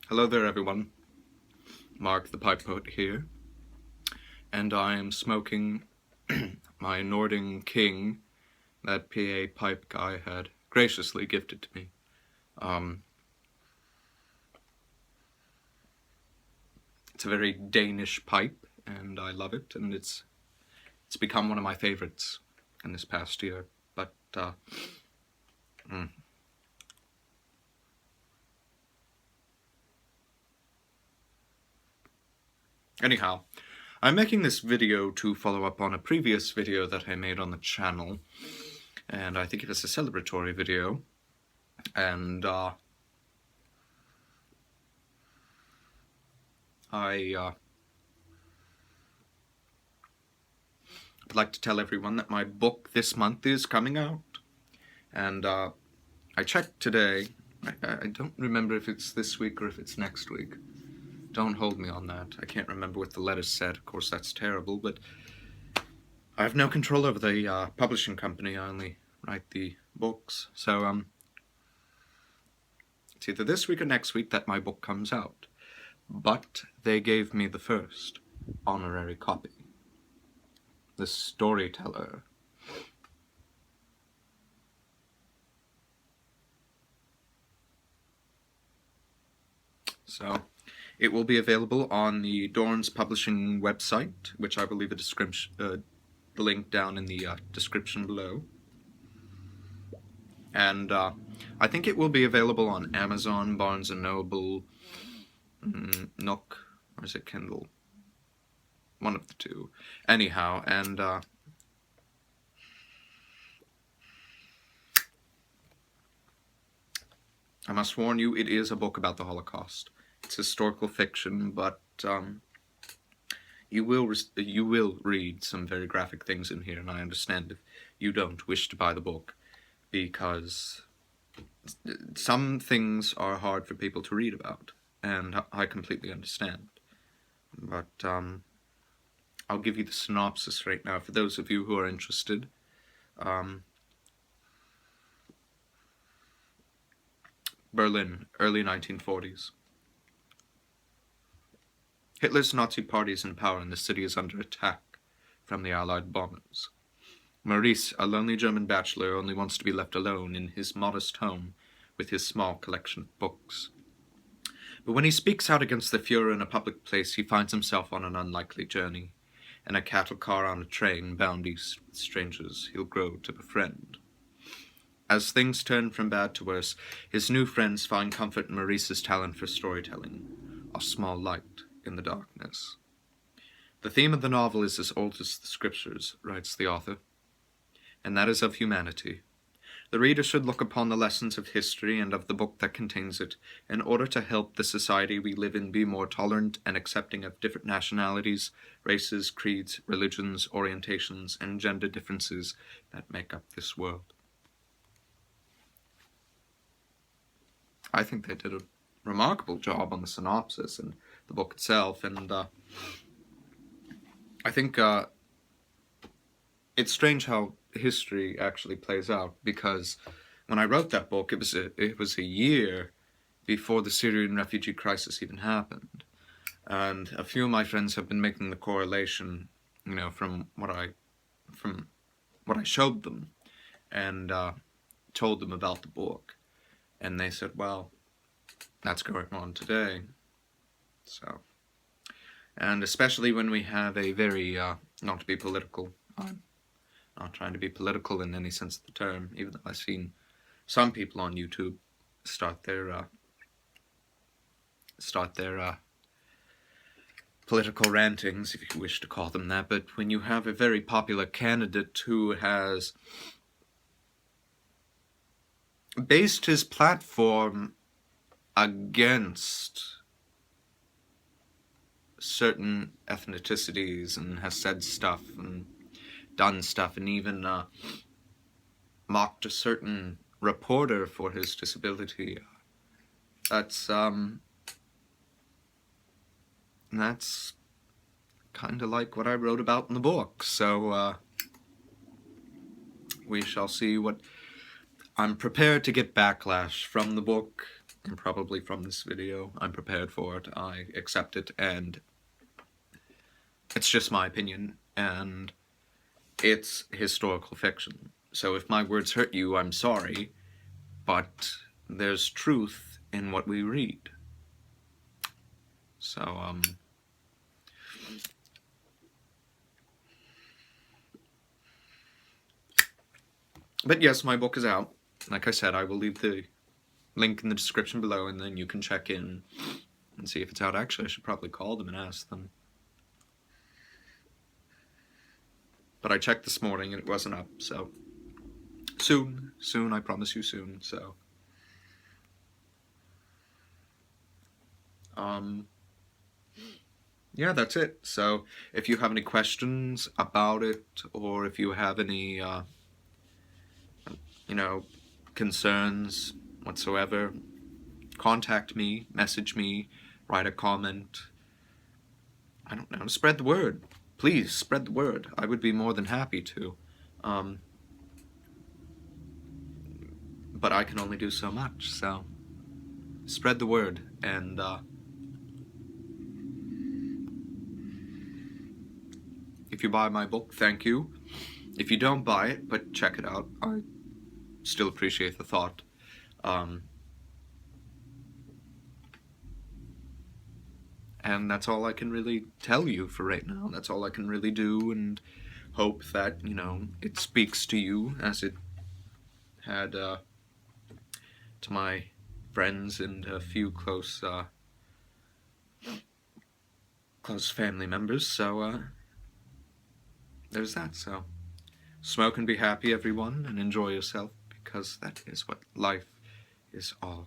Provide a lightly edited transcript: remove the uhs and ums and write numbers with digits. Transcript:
Hello there everyone, Mark the Pipe Poet here, and I am smoking my Nording King that PA pipe guy had graciously gifted to me. It's a very Danish pipe, and I love it, and it's become one of my favorites in this past year, but Anyhow, I'm making this video to follow up on a previous video that I made on the channel, and I think it was a celebratory video, and I would like to tell everyone that my book this month is coming out, and I checked today. I don't remember if it's this week or if it's next week. Don't hold me on that. I can't remember what the letters said. Of course, that's terrible, but I have no control over the publishing company. I only write the books. So, it's either this week or next week that my book comes out. But they gave me the first honorary copy. The Storyteller. So, it will be available on the Dorns Publishing website, which I will leave the link down in the description below. And I think it will be available on Amazon, Barnes & Noble, Nook, or is it Kindle? One of the two. Anyhow, and I must warn you, it is a book about the Holocaust. It's historical fiction, but you will read some very graphic things in here, and I understand if you don't wish to buy the book, because some things are hard for people to read about, and I completely understand. But I'll give you the synopsis right now for those of you who are interested. Berlin, early 1940s. Hitler's Nazi party is in power and the city is under attack from the Allied bombers. Maurice, a lonely German bachelor, only wants to be left alone in his modest home with his small collection of books. But when he speaks out against the Fuhrer in a public place, he finds himself on an unlikely journey. In a cattle car on a train bound east with strangers he'll grow to befriend. As things turn from bad to worse, his new friends find comfort in Maurice's talent for storytelling, a small light in the darkness. The theme of the novel is as old as the scriptures, writes the author, and that is of humanity. The reader should look upon the lessons of history and of the book that contains it in order to help the society we live in be more tolerant and accepting of different nationalities, races, creeds, religions, orientations, and gender differences that make up this world. I think they did a remarkable job on the synopsis and the book itself, and I think it's strange how history actually plays out, because when I wrote that book, it was a year before the Syrian refugee crisis even happened, and a few of my friends have been making the correlation, from what I showed them and told them about the book, and they said, well, that's going on today. So, and especially when we have a very, not to be political, I'm not trying to be political in any sense of the term, even though I've seen some people on YouTube start their political rantings, if you wish to call them that, but when you have a very popular candidate who has based his platform against certain ethnicities and has said stuff and done stuff and even mocked a certain reporter for his disability, that's kind of like what I wrote about in the book. So we shall see what... I'm prepared to get backlash from the book, and probably from this video. I'm prepared for it. I accept it, and it's just my opinion, and it's historical fiction. So if my words hurt you, I'm sorry, but there's truth in what we read. So, but yes, my book is out. Like I said, I will leave the link in the description below, and then you can check in and see if it's out. Actually, I should probably call them and ask them. But I checked this morning and it wasn't up, so soon, I promise you soon, so. Yeah, that's it. So if you have any questions about it, or if you have any, concerns whatsoever, contact me, message me, write a comment. I don't know, spread the word. Please, spread the word. I would be more than happy to. But I can only do so much, so spread the word, and if you buy my book, thank you. If you don't buy it, but check it out, I still appreciate the thought. And that's all I can really tell you for right now. That's all I can really do, and hope that, it speaks to you as it had to my friends and a few close family members. So there's that. So smoke and be happy, everyone, and enjoy yourself, because that is what life is all